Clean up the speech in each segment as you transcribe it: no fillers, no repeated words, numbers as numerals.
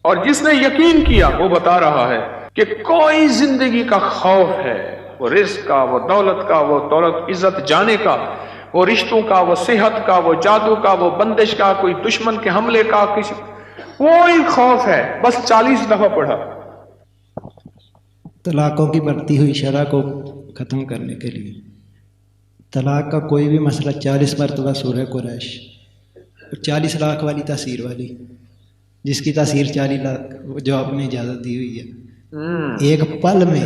اور جس نے یقین کیا وہ بتا رہا ہے کہ کوئی زندگی کا خوف ہے، وہ رزق کا، وہ دولت کا، وہ دولت عزت جانے کا، وہ رشتوں کا، وہ صحت کا، وہ جادو کا، وہ بندش کا، کوئی دشمن کے حملے کا، کسی کوئی خوف ہے، بس 40 دفعہ پڑھا۔ طلاقوں کی بڑھتی ہوئی شرح کو ختم کرنے کے لیے طلاق کا کوئی بھی مسئلہ 40 مرتبہ سورہ قریش، 40 لاکھ والی تاثیر والی، جس کی تاثیر 40 لاکھ جو آپ نے اجازت دی ہوئی ہے ایک پل میں،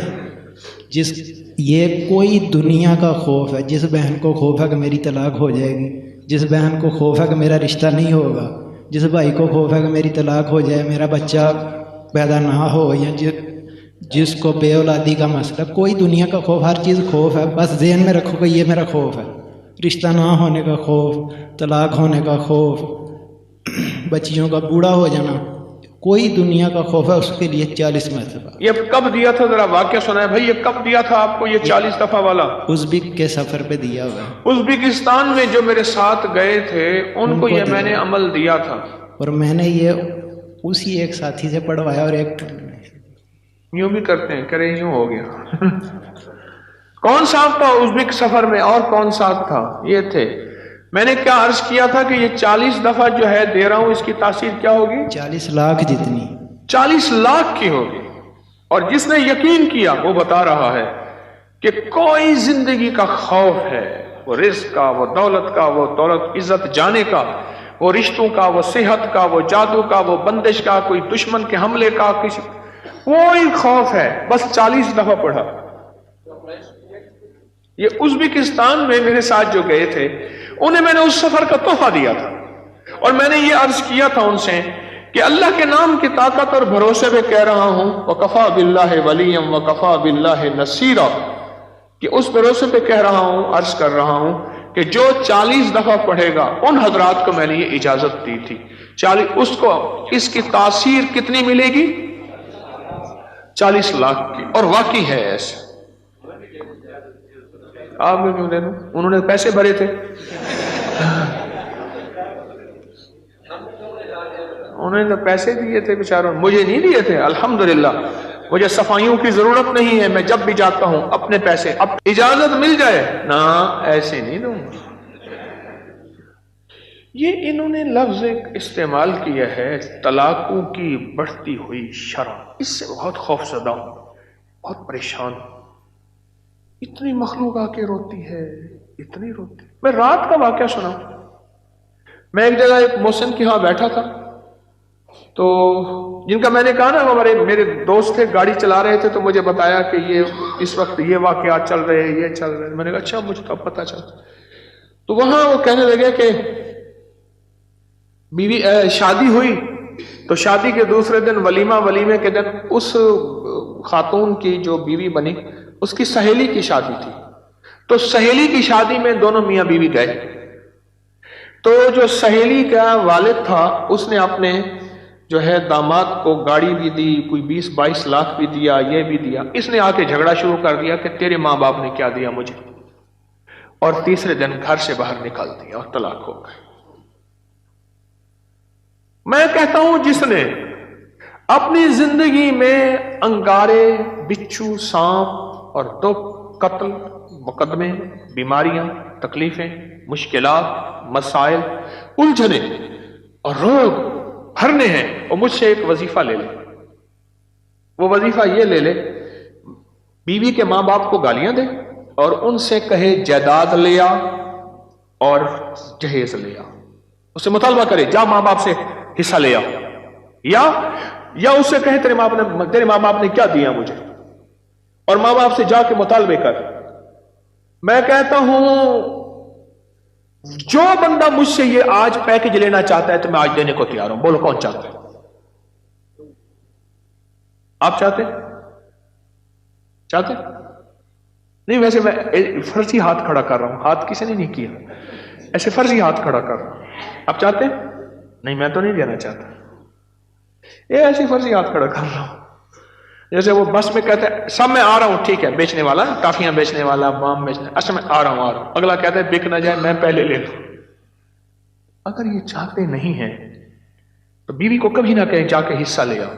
یہ کوئی دنیا کا خوف ہے، جس بہن کو خوف ہے کہ میری طلاق ہو جائے گی، جس بہن کو خوف ہے کہ میرا رشتہ نہیں ہوگا، جس بھائی کو خوف ہے کہ میری طلاق ہو جائے، میرا بچہ پیدا نہ ہو، یا جس کو بے اولادی کا مسئلہ، کوئی دنیا کا خوف، ہر چیز خوف ہے، بس ذہن میں رکھو کہ یہ میرا خوف ہے، رشتہ نہ ہونے کا خوف، طلاق ہونے کا خوف، بچیوں کا بوڑھا ہو جانا، کوئی دنیا کا خوف ہے، اس کے لیے 40 مرتبہ۔ یہ کب دیا تھا ذرا واقعہ سنائے بھائی، یہ کب دیا تھا آپ کو یہ 40 دفعہ والا؟ ازبک کے سفر پہ دیا ہوا ہے، ازبکستان میں جو میرے ساتھ گئے تھے ان کو یہ میں نے عمل دیا تھا، اور میں نے یہ اسی ایک ساتھی سے پڑھوایا، اور ایک یوں بھی کرتے ہیں، کرے یوں ہو گیا۔ کون ساتھ تھا ازبک سفر میں اور کون ساتھ تھا؟ یہ تھے۔ میں نے کیا عرض کیا تھا کہ یہ 40 دفعہ جو ہے دے رہا ہوں، اس کی تاثیر کیا ہوگی؟ 40 لاکھ جتنی، 40 لاکھ کی ہوگی۔ اور جس نے یقین کیا وہ بتا رہا ہے کہ کوئی زندگی کا خوف ہے، وہ رزق کا، وہ دولت کا، وہ دولت عزت جانے کا، وہ رشتوں کا، وہ صحت کا، وہ جادو کا، وہ بندش کا، کوئی دشمن کے حملے کا، کسی کوئی خوف ہے، بس 40 دفعہ پڑھا۔ یہ ازبکستان میں میرے ساتھ جو گئے تھے انہیں میں نے اس سفر کا تحفہ دیا تھا، اور میں نے یہ عرض کیا تھا ان سے کہ اللہ کے نام کی طاقت اور بھروسے پہ کہہ رہا ہوں وَكَفَى بِاللَّهِ وَلِيًّا وَكَفَى بِاللَّهِ نَصِيرًا، کہ اس بھروسے پہ کہہ رہا ہوں، عرض کر رہا ہوں کہ جو 40 دفعہ پڑھے گا، ان حضرات کو میں نے یہ اجازت دی تھی 40، اس کو اس کی تاثیر کتنی ملے گی؟ 40 لاکھ کی، اور واقعی ہے ایسے۔ آپ میں کیوں لے لوں؟ انہوں نے پیسے بھرے تھے، انہوں نے پیسے دیے تھے بیچاروں، مجھے نہیں دیے تھے۔ الحمدللہ مجھے صفائیوں کی ضرورت نہیں ہے، میں جب بھی جاتا ہوں اپنے پیسے، اب اجازت مل جائے نا، ایسے نہیں دوں گا۔ یہ انہوں نے لفظ ایک استعمال کیا ہے، طلاقوں کی بڑھتی ہوئی شرح، اس سے بہت خوف زدہ ہوں، بہت پریشان ہوں۔ اتنی مخلوق آ کے روتی ہے، اتنی روتی۔ میں رات کا واقعہ سنا، میں ایک جگہ ایک محسن کے ہاں بیٹھا تھا، تو جن کا میں نے کہا نا ہمارے میرے دوست تھے، گاڑی چلا رہے تھے، تو مجھے بتایا کہ یہ اس وقت یہ واقعات چل رہے ہیں، یہ چل رہے ہیں۔ میں نے کہا اچھا، مجھے تو پتہ چلا۔ تو وہاں وہ کہنے لگے کہ بیوی شادی ہوئی تو شادی کے دوسرے دن ولیمے کے دن اس خاتون کی جو بیوی بنی، اس کی سہیلی کی شادی تھی، تو سہیلی کی شادی میں دونوں میاں بیوی گئے، تو جو سہیلی کا والد تھا اس نے اپنے جو ہے داماد کو گاڑی بھی دی، کوئی 20-22 لاکھ بھی دیا، یہ بھی دیا۔ اس نے آ کے جھگڑا شروع کر دیا کہ تیرے ماں باپ نے کیا دیا مجھے، اور تیسرے دن گھر سے باہر نکال دیا اور طلاق ہو گئے۔ میں کہتا ہوں جس نے اپنی زندگی میں انگارے، بچھو، سانپ اور 2 قتل، مقدمے، بیماریاں، تکلیفیں، مشکلات، مسائل، الجھنے اور روگ بھرنے ہیں، اور مجھ سے ایک وظیفہ لے لے۔ وہ وظیفہ یہ لے لے، بیوی کے ماں باپ کو گالیاں دے اور ان سے کہے جائیداد لے آ اور جہیز لے آ، اس سے مطالبہ کرے جا ماں باپ سے حصہ لے آ، یا اس سے کہے تیرے ماں باپ نے کیا دیا مجھے، اور ماں باپ سے جا کے مطالبے کر۔ میں کہتا ہوں جو بندہ مجھ سے یہ آج پیکج لینا چاہتا ہے تو میں آج دینے کو تیار ہوں۔ بولو کون چاہتا ہے؟ آپ چاہتے نہیں؟ ویسے میں فرضی ہاتھ کھڑا کر رہا ہوں، ہاتھ کسی نے نہیں کیا، ایسے فرضی ہاتھ کھڑا کر رہا ہوں۔ آپ چاہتے نہیں؟ میں تو نہیں دینا چاہتا، یہ ایسی فرضی ہاتھ کھڑا کر رہا ہوں۔ جیسے وہ بس میں کہتے ہیں سب میں آ رہا ہوں، ٹھیک ہے، بیچنے والا، ٹافیاں بیچنے والا، بام بیچنے، اچھا میں آ رہا ہوں، اگلا کہتا ہے بک نہ جائے میں پہلے لے لوں۔ اگر یہ چاہتے نہیں ہیں تو بیوی کو کبھی نہ کہیں جا کے حصہ لے آؤ.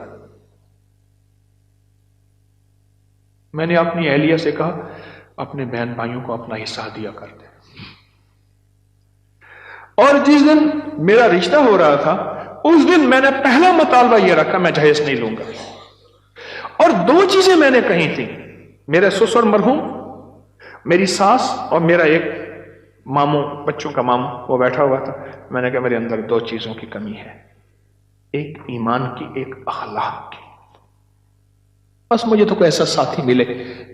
میں نے اپنی اہلیہ سے کہا اپنے بہن بھائیوں کو اپنا حصہ دیا کرتے. اور جس دن میرا رشتہ ہو رہا تھا اس دن میں نے پہلا مطالبہ یہ رکھا میں جہیز نہیں لوں گا. اور 2 چیزیں میں نے کہی تھی. میرے سسر مرحوم، میری ساس اور میرا ایک ماموں، بچوں کا ماموں، وہ بیٹھا ہوا تھا. میں نے کہا میرے اندر 2 چیزوں کی کمی ہے، ایک ایمان کی، ایک اخلاق کی. بس مجھے تو کوئی ایسا ساتھی ملے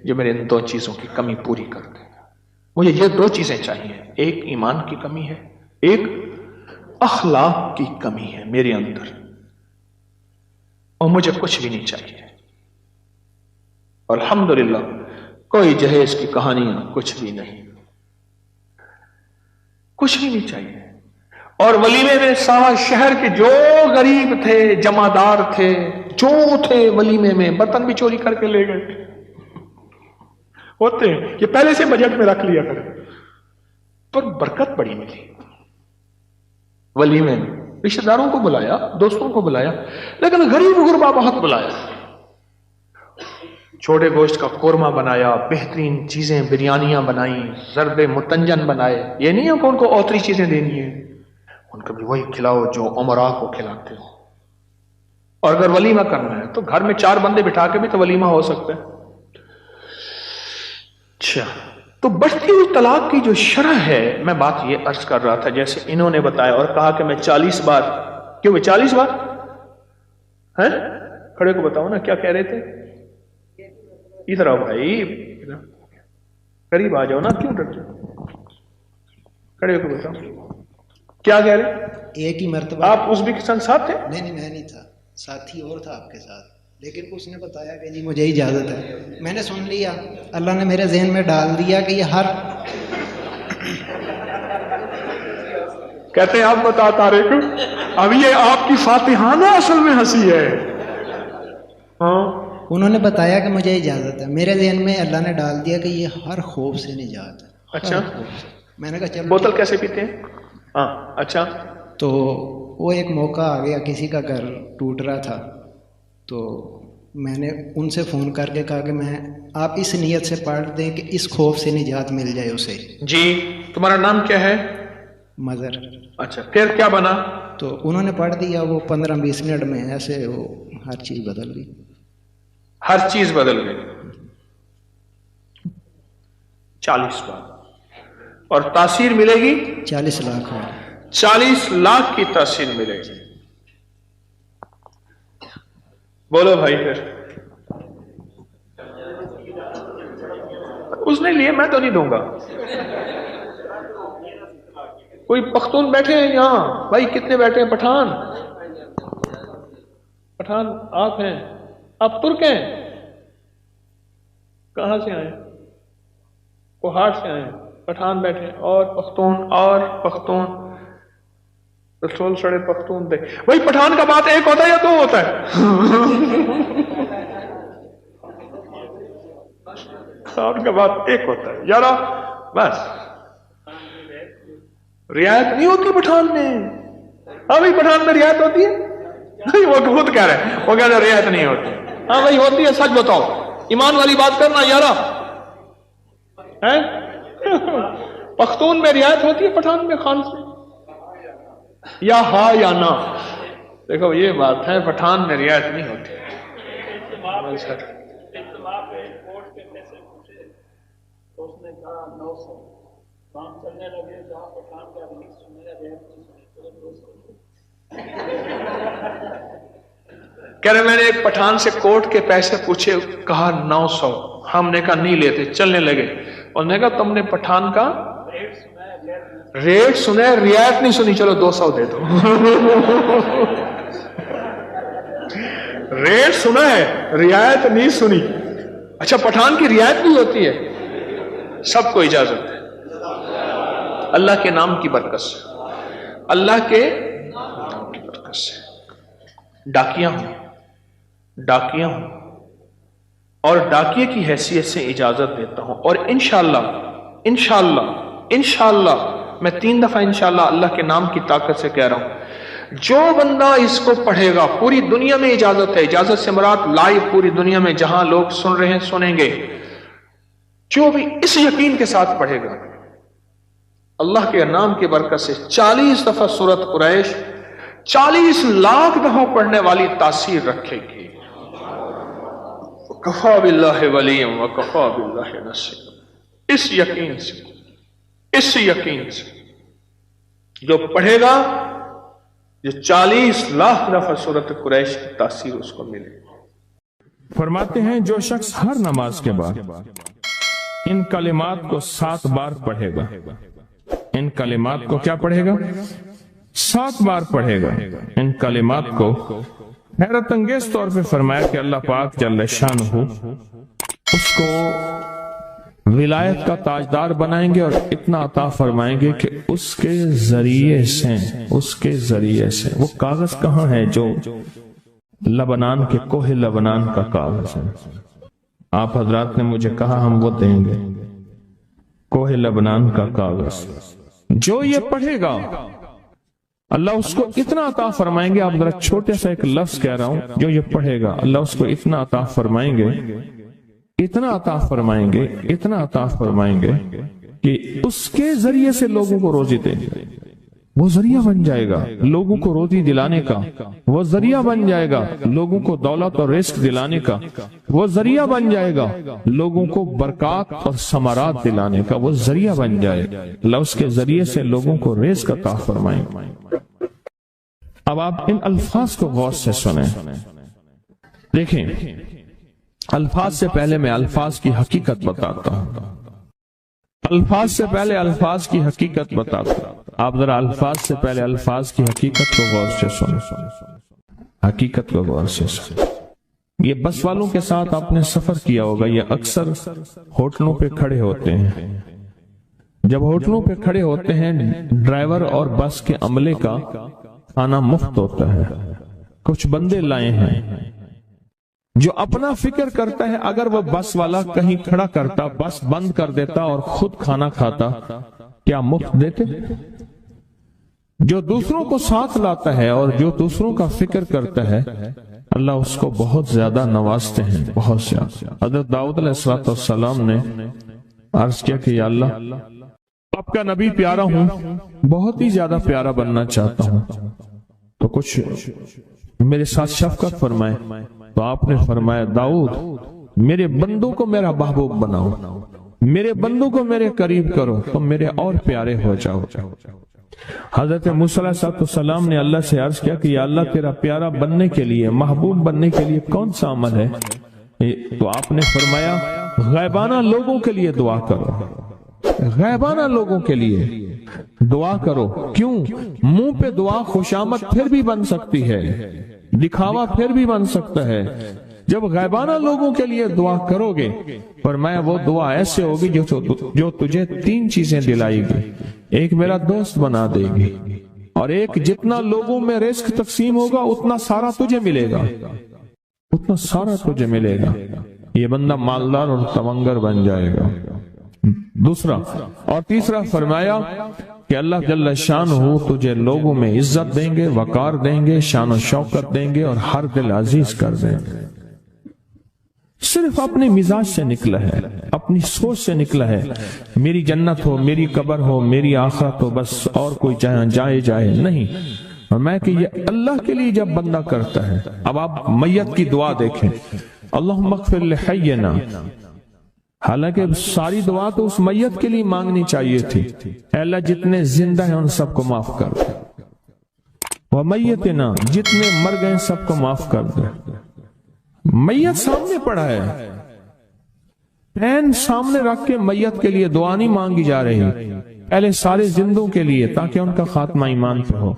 جو میرے ان 2 چیزوں کی کمی پوری کر دے. مجھے یہ 2 چیزیں چاہیے، ایک ایمان کی کمی ہے، ایک اخلاق کی کمی ہے میرے اندر، اور مجھے کچھ بھی نہیں چاہیے. اور الحمدللہ کوئی جہیز کی کہانیاں کچھ بھی نہیں، کچھ بھی نہیں چاہیے. اور ولیمے میں سارا شہر کے جو غریب تھے، جمعدار تھے، جو تھے ولیمے میں، برتن بھی چوری کر کے لے گئے. ہوتے ہیں یہ پہلے سے بجٹ میں رکھ لیا کرے. پر برکت بڑی ملی ولیمے میں. رشتہ داروں کو بلایا، دوستوں کو بلایا، لیکن غریب غربا بہت بلایا. چھوٹے گوشت کا قورمہ بنایا، بہترین چیزیں، بریانیاں بنائیں، زرد متنجن بنائے. یہ نہیں ہے کہ ان کو اوتری چیزیں دینی ہیں، ان کو بھی وہی کھلاؤ جو امراء کو کھلاتے ہو. اور اگر ولیمہ کرنا ہے تو گھر میں 4 بندے بٹھا کے بھی تو ولیمہ ہو سکتا ہے. اچھا، تو بڑھتی ہوئی طلاق کی جو شرح ہے، میں بات یہ عرض کر رہا تھا جیسے انہوں نے بتایا اور کہا کہ میں 40 بار، کیوں میں 40 بار ہیں؟ کھڑے کو بتاؤ نا کیا کہہ رہے تھے. ادھر آؤ بھائی، قریب آ جاؤ نا، کیوں ڈرتے ہو؟ کھڑے کو بتاؤ کیا کہہ رہے. ایک ہی مرتبہ. آپ ازبکستان ساتھ تھے؟ نہیں میں نہیں تھا، ساتھی اور تھا آپ کے ساتھ. لیکن اس نے بتایا کہ جی مجھے اجازت ہے. میں نے سن لیا، اللہ نے میرے ذہن میں ڈال دیا کہ یہ ہر کہتے ہیں آپ بتا طارق، اب یہ آپ کی فاتحانہ اصل میں ہنسی ہے. ہاں، انہوں نے بتایا کہ مجھے اجازت ہے. میرے ذہن میں اللہ نے ڈال دیا کہ یہ ہر خوف سے نجات ہے. اچھا، میں نے کہا چلو. بوتل کیسے پیتے ہیں؟ ہاں اچھا. تو وہ ایک موقع آ گیا، کسی کا گھر ٹوٹ رہا تھا، تو میں نے ان سے فون کر کے کہا کہ آپ اس نیت سے پڑھ دیں کہ اس خوف سے نجات مل جائے اسے. جی، تمہارا نام کیا ہے؟ مظہر. اچھا، پھر کیا بنا؟ تو انہوں نے پڑھ دیا، وہ 15-20 منٹ میں ایسے وہ ہر چیز بدل گئی. ہر چیز بدل گئی. 40 بار. اور تاثیر ملے گی 40 لاکھ. 40 لاکھ کی تاثیر ملے گی. بولو بھائی. پھر اس نے لیے، میں تو نہیں دوں گا. کوئی پختون بیٹھے ہیں یہاں بھائی؟ کتنے بیٹھے ہیں؟ پٹھان آپ ہیں؟ آپ ترک ہیں؟ کہاں سے آئے؟ کوہاٹ سے آئے. پٹھان بیٹھے ہیں، اور پختون رسول سڑے پختون دے. وہی پٹھان کا بات ایک ہوتا ہے یا 2 ہوتا ہے؟ پٹھان کا بات ایک ہوتا ہے یارا. بس رعایت نہیں ہوتی پٹھان میں. ہاں بھائی، پٹھان میں رعایت ہوتی ہے؟ نہیں، وہ خود کہہ رہے ہیں، وہ کہہ رہے رعایت نہیں ہوتی. ہاں بھائی ہوتی ہے. سچ بتاؤ، ایمان والی بات کرنا یارا. پختون میں رعایت ہوتی ہے، پٹھان میں خان سے یا ہاں یا نہ؟ دیکھو یہ بات ہے، پٹھان میں رعایت نہیں ہوتی. کہہ رہے میں نے ایک پٹھان سے کوٹ کے پیسے پوچھے، کہا 900. ہم نے کہا نہیں لیتے، چلنے لگے. اور نے کہا تم نے پٹھان کا ریٹ سنا ہے، رعایت نہیں سنی، چلو 200 دے دو. ریٹ سنا ہے، رعایت نہیں سنی. اچھا، پٹھان کی رعایت بھی ہوتی ہے. سب کو اجازت ہے اللہ کے نام کی برکت سے، اللہ کے نام کی برکت سے. ڈاکیاں ہوں اور ڈاکیے کی حیثیت سے اجازت دیتا ہوں. اور انشاءاللہ میں 3 دفعہ انشاءاللہ اللہ کے نام کی طاقت سے کہہ رہا ہوں، جو بندہ اس کو پڑھے گا، پوری دنیا میں اجازت ہے، اجازت سے مراد لائیو پوری دنیا میں جہاں لوگ سن رہے ہیں سنیں گے، جو بھی اس یقین کے ساتھ پڑھے گا اللہ کے نام کی برکت سے 40 دفعہ سورۃ قریش 40 لاکھ دفعہ پڑھنے والی تاثیر رکھے گی۔ وَكَفَى بِاللَّهِ وَلِيًّا وَكَفَى بِاللَّهِ نَصِيرًا۔ اس یقین سے جو پڑھے گا، جو 40 لاکھ دفعہ سورۃ قریش کی تاثیر اس کو ملے گی۔ فرماتے ہیں جو شخص ہر نماز کے بعد ان کلمات کو 7 بار پڑھے گا، ان کلمات کو کیا پڑھے گا؟ 7 بار پڑھے گا ان کلمات کو۔ حیرت انگیز طور پہ فرمایا کہ اللہ پاک جل شانہ اس کو ولایت کا تاجدار بنائیں گے اور اتنا عطا فرمائیں گے کہ اس کے ذریعے سے وہ کاغذ کہاں ہے جو لبنان کے کوہ لبنان کا کاغذ ہے؟ آپ حضرات نے مجھے کہا ہم وہ دیں گے، کوہ لبنان کا کاغذ۔ جو یہ پڑھے گا اللہ اس کو اتنا عطا فرمائیں گے۔ آپ ذرا چھوٹے سا ایک لفظ کہہ رہا ہوں، جو یہ پڑھے گا اللہ اس کو اتنا عطا فرمائیں گے، اتنا عطا فرمائیں گے، اتنا عطا فرمائیں گے کہ اس کے ذریعے سے لوگوں کو روزی دیں گے۔ وہ ذریعہ بن جائے گا لوگوں کو روزی دلانے کا، وہ ذریعہ بن جائے گا لوگوں کو دولت اور رزق دلانے کا، وہ ذریعہ بن جائے گا لوگوں کو برکات اور ثمرات دلانے کا، وہ ذریعہ بن جائے گا اللہ اس کے ذریعے سے لوگوں کو رزق عطا فرمائیں گے۔ اب آپ ان الفاظ کو غور سے سنیں، دیکھیں الفاظ سے پہلے میں الفاظ کی حقیقت بتاتا ہوں، الفاظ سے پہلے الفاظ کی حقیقت بتاتا ہوں۔ آپ ذرا الفاظ سے پہلے الفاظ کی حقیقت کو غور سے سنیں، حقیقت کو غور سے سنیں۔ یہ بس والوں کے ساتھ آپ نے سفر کیا ہوگا، یہ اکثر ہوٹلوں پہ کھڑے ہوتے ہیں۔ جب ہوٹلوں پہ کھڑے ہوتے ہیں ڈرائیور اور بس کے عملے کا کھانا مفت ہوتا ہے، کچھ بندے لائے ہیں جو اپنا فکر کرتا ہے اگر وہ بس والا کہیں کھڑا کرتا، بس بند کر دیتا اور خود کھانا کھاتا، کیا مفت دیتے؟ جو دوسروں کو ساتھ لاتا ہے اور جو دوسروں کا فکر کرتا ہے اللہ اس کو بہت زیادہ نوازتے ہیں، بہت زیادہ۔ حضرت داؤد علیہ السلام نے عرض کیا کہ یا اللہ آپ کا نبی پیارا ہوں، بہت ہی زیادہ پیارا بننا چاہتا ہوں، تو کچھ میرے ساتھ شفقت فرمائے۔ تو آپ نے فرمایا داؤد میرے بندوں کو میرا محبوب بناؤ، میرے بندوں کو میرے قریب کرو تو میرے اور پیارے ہو جاؤ۔ حضرت موسیٰ علیہ السلام نے اللہ سے عرض کیا کہ یا اللہ تیرا پیارا بننے کے لیے، محبوب بننے کے لیے کون سا عمل ہے؟ تو آپ نے فرمایا غیبانہ لوگوں کے لیے دعا کرو، غیبانہ لوگوں کے لیے دعا کرو۔ کیوں؟ منہ پہ دعا خوشامد پھر بھی بن سکتی ہے، دکھاوا پھر بھی بن سکتا ہے۔ جب غیبانہ لوگوں کے لیے دعا کرو گے فرمایا وہ دعا ایسے ہوگی جو تجھے 3 چیزیں دلائے گی، ایک میرا دوست بنا دے گی، اور ایک جتنا لوگوں میں رزق تقسیم ہوگا اتنا سارا تجھے ملے گا، اتنا سارا تجھے ملے گا، یہ بندہ مالدار اور تمنگر بن جائے گا۔ دوسرا اور تیسرا فرمایا کہ اللہ جل شانہ تجھے لوگوں میں عزت دیں گے، وقار دیں گے، شان و شوکت دیں گے اور ہر دل عزیز کر دیں گے۔ صرف اپنے مزاج سے نکلا ہے، اپنی سوچ سے نکلا ہے، میری جنت ہو، میری قبر ہو، میری آخرت ہو، بس اور کوئی جائے نہیں۔ اور میں کہ یہ اللہ کے لیے جب بندہ کرتا ہے۔ اب آپ میت کی دعا دیکھیں، اللہم اغفر لحینا، حالانکہ ساری دعا تو اس میت کے لیے مانگنی چاہیے تھی، اے اللہ جتنے زندہ ہیں ان سب کو معاف کر دے، ومیتنا جتنے مر گئے سب کو معاف کر دے۔ میت سامنے پڑا ہے، پین سامنے رکھ کے میت کے لیے دعا نہیں مانگی جا رہی، پہلے سارے زندوں کے لیے تاکہ ان کا خاتمہ ایمان پہ ہو،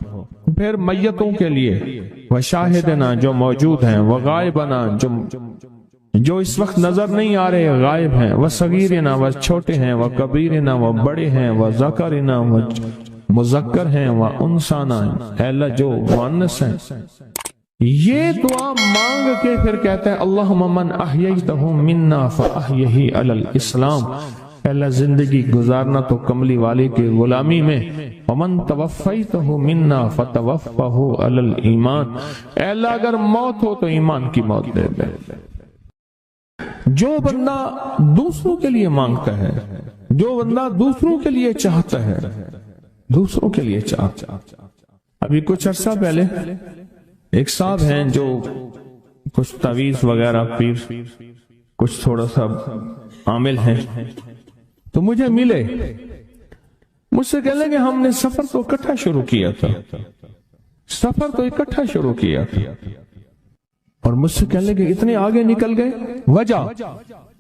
پھر میتوں کے لیے، وشاہدنا جو موجود ہیں، وغائبنا جو اس وقت نظر نہیں آ رہے غائب ہیں، وصغیرنا وہ چھوٹے ہیں، وکبیرنا وہ بڑے ہیں، وذکرنا وہ مذکر ہیں، وانثانا اے اللہ جو مؤنث ہیں۔ یہ دعا مانگ کے پھر کہتا ہے اللہم من احییتہ منا فاحیہ علی الاسلام، اللہ زندگی گزارنا تو کملی والے کے غلامی میں، ومن توفیتہ منا فتوفہ علی الایمان، اے اللہ اگر موت ہو تو ایمان کی موت دے دے۔ جو بندہ دوسروں کے لیے مانگتا ہے، جو بندہ دوسروں کے لیے چاہتا ہے، دوسروں کے لیے چاہتا ہے۔ ابھی کچھ عرصہ پہلے ایک صاحب ہیں جو کچھ تعویذ وغیرہ پیر کچھ تھوڑا سا عامل ہیں، تو مجھے ملے، مجھ سے کہنے لگے ہم نے سفر تو اکٹھا شروع کیا تھا، سفر تو اکٹھا شروع کیا تھا، اور مجھ سے کہنے لگے اتنے آگے نکل گئے، وجہ؟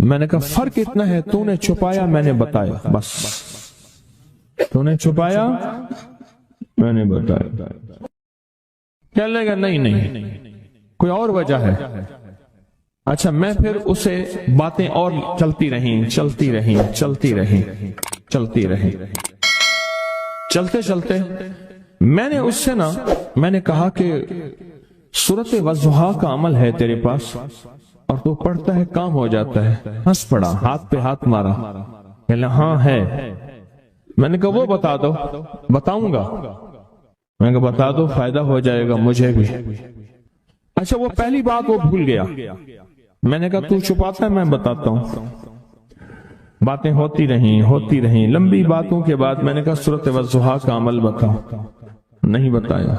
میں نے کہا فرق اتنا ہے، تو نے چھپایا میں نے بتایا، بس تو نے چھپایا میں نے بتایا۔ کہنے لگا نہیں کوئی اور وجہ ہے۔ اچھا میں پھر اسے باتیں اور چلتی رہیں چلتے چلتے میں نے اس سے میں نے کہا کہ سورۃ والضحیٰ کا عمل ہے تیرے پاس اور تو پڑھتا ہے کام ہو جاتا ہے۔ ہنس پڑا، ہاتھ پہ ہاتھ مارا، کہنے ہاں ہے۔ میں نے کہا وہ بتا دو۔ بتاؤں گا، میں نے کہا بتا دو، فائدہ ہو جائے گا مجھے بھی۔ اچھا وہ پہلی بات وہ بھول گیا، میں نے کہا تو چھپاتا ہے میں بتاتا ہوں۔ باتیں ہوتی رہیں لمبی باتوں کے بعد میں نے کہا سورۃ والضحیٰ کا عمل بتاؤ، نہیں بتایا۔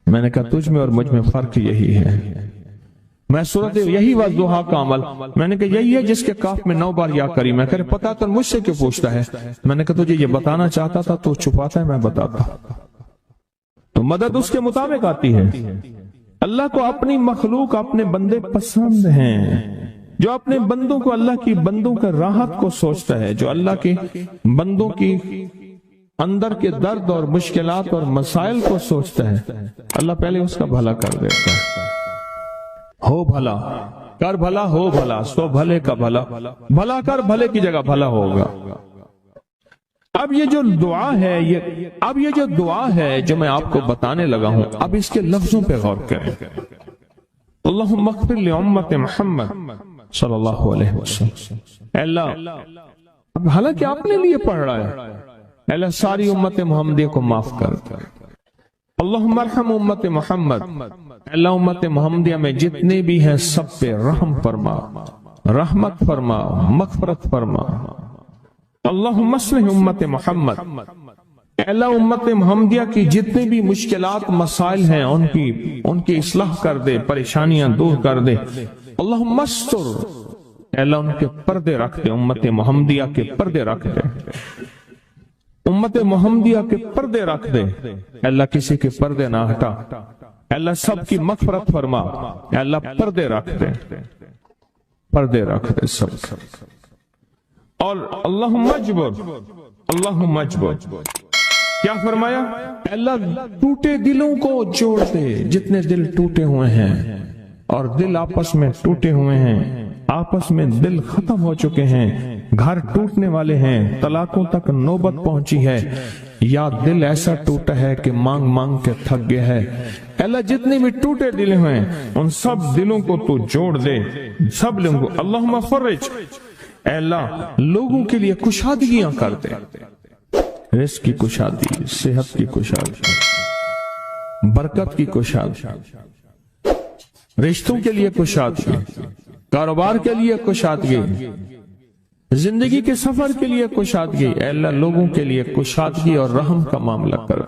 میں نے کہا تجھ میں اور مجھ میں فرق یہی ہے، میں سورۃ یہی والضحیٰ کا عمل، میں نے کہا یہی ہے جس کے کاف میں 9 بار یا کری۔ میں کہا پتا تو مجھ سے کیوں پوچھتا ہے؟ میں نے کہا تجھے یہ بتانا چاہتا تھا تو چھپاتا ہے میں بتاتا۔ تو مدد اس کے مطابق آتی ہے۔ اللہ کو اپنی مخلوق اپنے بندے پسند ہیں، جو اپنے بندوں کو، اللہ کی بندوں کا راحت کو سوچتا ہے، جو اللہ کے بندوں کی اندر کے درد اور مشکلات اور مسائل کو سوچتا ہے، اللہ پہلے اس کا بھلا کر دیتا ہے۔ ہو بھلا کر بھلا، ہو بھلا سو بھلے کا بھلا، بھلا کر بھلے کی جگہ بھلا ہوگا۔ اب یہ جو دعا ہے جو میں آپ کو بتانے لگا ہوں، اب اس کے لفظوں پہ غور کریں۔ اللہم اغفر لامت محمد صلی اللہ علیہ وسلم، اے اللہ، اب حالانکہ آپ نے لیے پڑھ رہا ہے، اے اللہ ساری امت محمدیہ کو معاف کر دے۔ اللہم ارحم امت محمد، اے اللہ امت محمدیہ میں جتنے بھی ہیں سب پہ رحم فرما، رحمت فرما، مغفرت فرما۔ اللہم اصلح امت محمد، اے اللہ امت محمدیہ کی جتنے بھی مشکلات مسائل ہیں ان کی اصلاح کر دے، پریشانیاں دور کر دے۔ اللہم استر، اے اللہ ان کے پردے رکھ دے، امت محمدیہ کے پردے رکھ دے، امت محمدیہ کے پردے رکھ دے، اے اللہ کسی کے پردے نہ ہٹا، اے اللہ سب کی مغفرت فرما، اے اللہ پردے رکھ دے، پردے رکھ دے سب۔ اور اللہم اجبر، کیا فرمایا؟ اے اللہ ٹوٹے دلوں کو جوڑ دے، جتنے دل ٹوٹے ہوئے ہیں اور دل آپس میں ٹوٹے ہوئے ہیں، آپس میں دل ختم ہو چکے ہیں، گھر ٹوٹنے والے ہیں، طلاقوں تک نوبت پہنچی ہے، یا دل ایسا ٹوٹا ہے کہ مانگ مانگ کے تھک گیا ہے، اے اللہ جتنے بھی ٹوٹے دل ہیں ان سب دلوں کو تو جوڑ دے، سب لوگوں کو۔ اللہم فرج، اے اللہ لوگوں کے لیے کشادگیاں کر دے، رزق کی کشادگی، صحت کی کشادگی، برکت کی کشادگی، رشتوں کے لیے کشادگی، کاروبار کے لیے کشادگی، زندگی کے سفر کے لیے کشادگی، اے اللہ لوگوں کے لیے کشادگی اور رحم کا معاملہ کر۔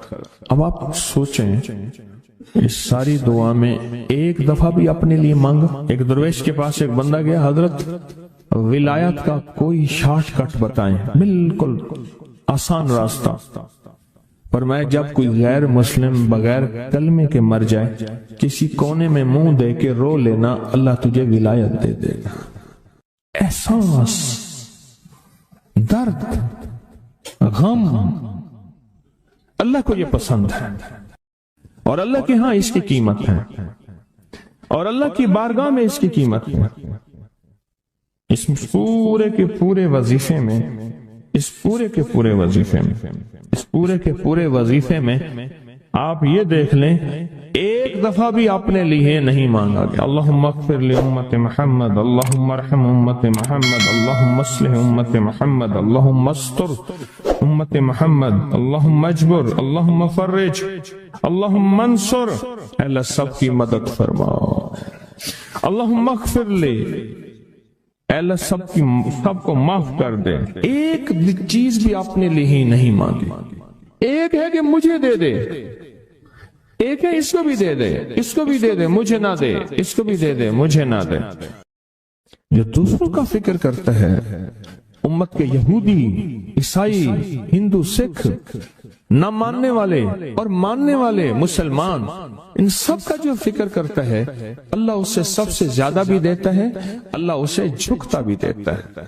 اب آپ سوچیں اس ساری دعا میں ایک دفعہ بھی اپنے لیے مانگا؟ ایک درویش کے پاس ایک بندہ گیا، حضرت ولایت کا کوئی شارٹ کٹ بتائیں، بالکل آسان راستہ۔ فرمایا جب کوئی غیر مسلم بغیر کلمے کے مر جائے، کسی کونے میں منہ دے کے رو لینا، اللہ تجھے ولایت دے دے گا۔ احساس، درد، غم، اللہ کو یہ پسند ہے، اور اللہ کے ہاں اس کی قیمت ہے، اور اللہ کی بارگاہ میں اس کی قیمت ہے۔ اس پورے کے پورے وظیفے میں، اس پورے کے پورے وظیفے میں آپ یہ دیکھ لیں ایک دفعہ بھی اپنے لیے نہیں مانگا گیا اللہم اغفر لی امت محمد، اللہم ارحم امت محمد، اللہم اصلح امت محمد، اللہم استر امت محمد، اللہم اجبر، اللہم فرج، اللہم منصر، اے اللہ سب کی مدد فرما، اللہم اغفر لی، اے اللہ سب کو معاف کر دے۔ ایک چیز بھی اپنے لیے ہی نہیں مانگی۔ ایک ہے کہ مجھے دے دے، ایک ہے اس کو بھی دے دے، اس کو بھی دے دے، مجھے نہ دے، اس کو بھی دے دے، مجھے نہ دے۔ جو دوسروں کا فکر کرتا ہے، امت کے یہودی، عیسائی، ہندو، سکھ، نہ ماننے والے اور ماننے والے مسلمان، ان سب کا جو فکر کرتا ہے اللہ اسے سب سے زیادہ بھی دیتا ہے، اللہ اسے جھکتا بھی دیتا ہے۔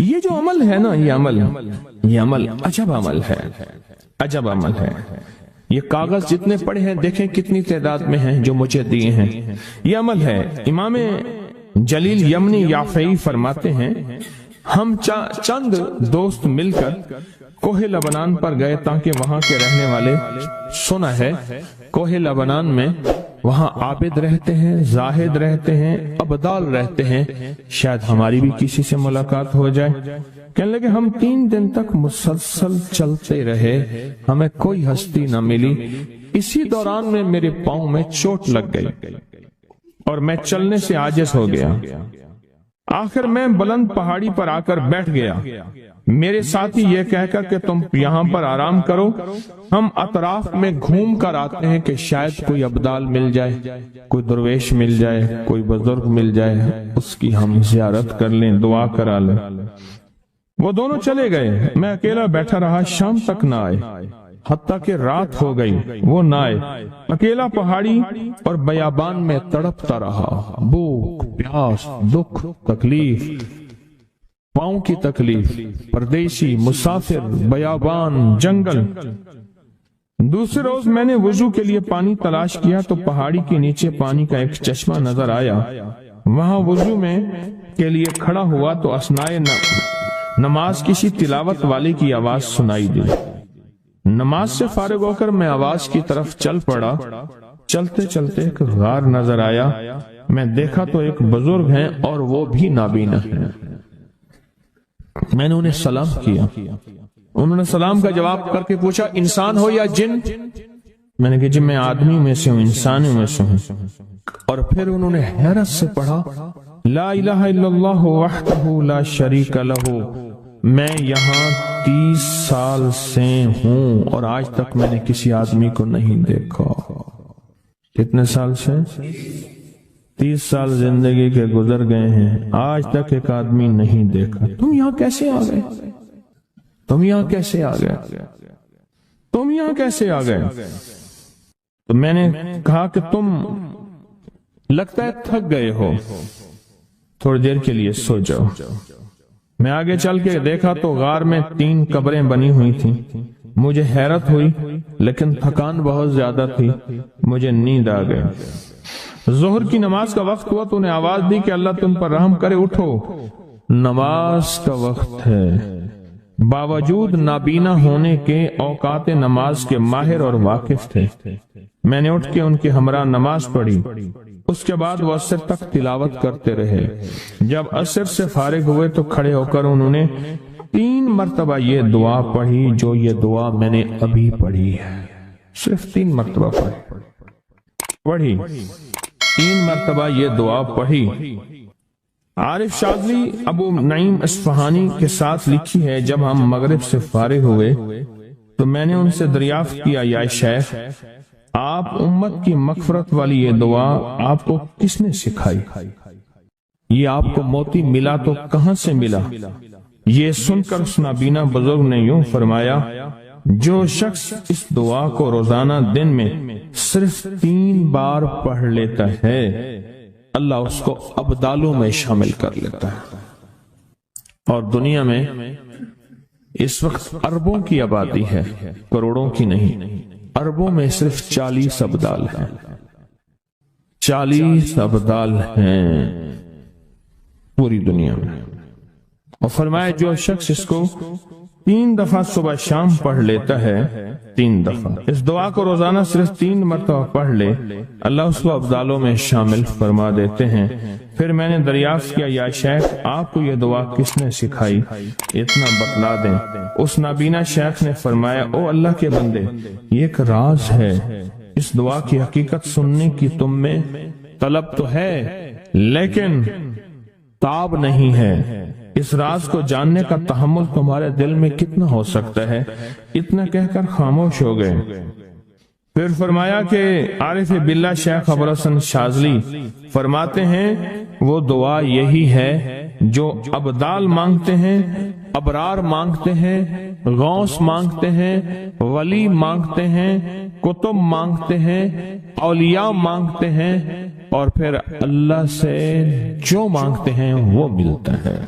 یہ جو عمل ہے نا، یہ عمل عجب عمل ہے، عجب عمل ہے۔ یہ کاغذ جتنے پڑے ہیں دیکھیں کتنی تعداد میں ہیں جو مجھے دیے ہیں، یہ عمل ہے۔ امام جلیل یمنی یافعی فرماتے ہیں ہم چند دوست مل کر کوہ لبنان پر گئے تاکہ وہاں کے رہنے والے، سنا ہے کوہ لبنان میں وہاں عابد رہتے ہیں، زاہد رہتے ہیں، ابدال رہتے ہیں، شاید ہماری بھی کسی سے ملاقات ہو جائے۔ کہنے لگے ہم 3 دن تک مسلسل چلتے رہے، ہمیں کوئی ہستی نہ ملی۔ اسی دوران میں میرے پاؤں میں چوٹ لگ گئی اور میں چلنے سے عاجز ہو گیا۔ آخر میں بلند پہاڑی پر آ کر بیٹھ گیا۔ میرے ساتھی یہ کہہ کر کہ تم یہاں پر آرام کرو، ہم اطراف میں گھوم کر آتے ہیں کہ شاید کوئی ابدال مل جائے، کوئی درویش مل جائے، کوئی بزرگ مل جائے، اس کی ہم زیارت کر لیں، دعا کرا لیں۔ وہ دونوں چلے گئے، میں اکیلا بیٹھا رہا، شام تک نہ آئے، حتیٰ کہ رات ہو گئی، وہ نہ آئے۔ اکیلا پہاڑی اور بیابان میں تڑپتا رہا، بھوک، پیاس، دکھ، تکلیف، پاؤں کی تکلیف، پردیسی، مسافر، بیابان، جنگل۔ دوسرے روز میں نے وضو کے لیے پانی تلاش کیا تو پہاڑی کے نیچے پانی کا ایک چشمہ نظر آیا۔ وہاں وضو میں کے لیے کھڑا ہوا تو اثناء نماز کسی تلاوت والے کی آواز سنائی دی۔ نماز سے فارغ ہو کر میں آواز کی طرف چل پڑا۔ چلتے چلتے ایک غار نظر آیا، میں دیکھا تو ایک بزرگ ہیں اور وہ بھی نابینا ہیں۔ میں نے انہیں سلام کیا، انہوں نے سلام کا جواب کر کے پوچھا انسان ہو یا جن؟ میں نے کہا جی میں آدمی میں سے ہوں، انسانی میں سے ہوں۔ اور پھر انہوں نے حیرت سے پڑھا لا الہ الا اللہ وحدہ لا شریک لہ، میں یہاں 30 سال سے ہوں اور آج تک میں نے کسی آدمی کو نہیں دیکھا۔ کتنے سال سے؟ 30 سال زندگی کے گزر گئے ہیں، آج تک ایک آدمی نہیں دیکھا۔ تم یہاں کیسے آ گئے؟ تم یہاں کیسے آ گئے؟ تم یہاں کیسے آ گئے؟ تو میں نے کہا کہ تم لگتا ہے تھک گئے ہو، تھوڑی دیر کے لیے سو جاؤ۔ میں آگے چل کے دیکھا تو غار میں 3 قبریں بنی ہوئی تھیں۔ مجھے حیرت ہوئی لیکن تھکان بہت زیادہ تھی، مجھے نیند آ گئی۔ ظہر کی نماز کا وقت ہوا تو انہیں آواز دی کہ اللہ تم پر رحم کرے، اٹھو نماز کا وقت ہے۔ باوجود نابینا ہونے کے اوقات نماز کے ماہر اور واقف تھے۔ میں نے اٹھ کے ان کے ہمراہ نماز پڑھی، اس کے بعد وہ عصر تک تلاوت کرتے رہے۔ جب عصر سے فارغ ہوئے تو کھڑے ہو کر انہوں نے 3 مرتبہ یہ دعا پڑھی جو یہ دعا میں نے ابھی پڑھی ہے، صرف 3 مرتبہ پڑھی، 3 مرتبہ یہ دعا پڑھی۔ عارف شاذلی ابو نعیم اصفہانی کے ساتھ لکھی ہے جب ہم مغرب سے فارغ ہوئے تو میں نے ان سے دریافت کیا یا شیخ آپ امت کی مغفرت والی یہ دعا آپ کو کس نے سکھائی؟ یہ آپ کو موتی ملا تو کہاں سے ملا؟ یہ سن کر اس نابینا بزرگ نے یوں فرمایا جو شخص اس دعا کو روزانہ دن میں صرف 3 بار پڑھ لیتا ہے اللہ اس کو ابدالوں میں شامل کر لیتا ہے۔ اور دنیا میں اس وقت اربوں کی آبادی ہے، کروڑوں کی نہیں، اربوں میں صرف 40 ابدال ہیں، 40 ابدال ہیں پوری دنیا میں۔ اور فرمایا جو شخص اس کو 3 دفعہ صبح شام پڑھ لیتا ہے، 3 دفعہ اس دعا کو روزانہ صرف 3 مرتبہ پڑھ لے، اللہ اس کو ابدالوں میں شامل فرما دیتے ہیں۔ پھر میں نے دریافت کیا، یا شیخ آپ کو یہ دعا کس نے سکھائی؟ اتنا بتلا دیں۔ اس نابینا شیخ نے فرمایا، او اللہ کے بندے، یہ ایک راز ہے، اس دعا کی حقیقت سننے کی تم میں طلب تو ہے لیکن تاب نہیں ہے، اس راز کو جاننے کا تحمل تمہارے دل میں کتنا ہو سکتا ہے؟ اتنا کہہ کر خاموش ہو گئے۔ پھر فرمایا کہ عارف باللہ شیخ ابو الحسن شاذلی فرماتے ہیں وہ دعا یہی ہے جو ابدال مانگتے ہیں، ابرار مانگتے ہیں، غوث مانگتے ہیں، ولی مانگتے ہیں، کتب مانگتے ہیں، اولیاء مانگتے ہیں، اور پھر اللہ سے جو مانگتے ہیں وہ ملتا ہے۔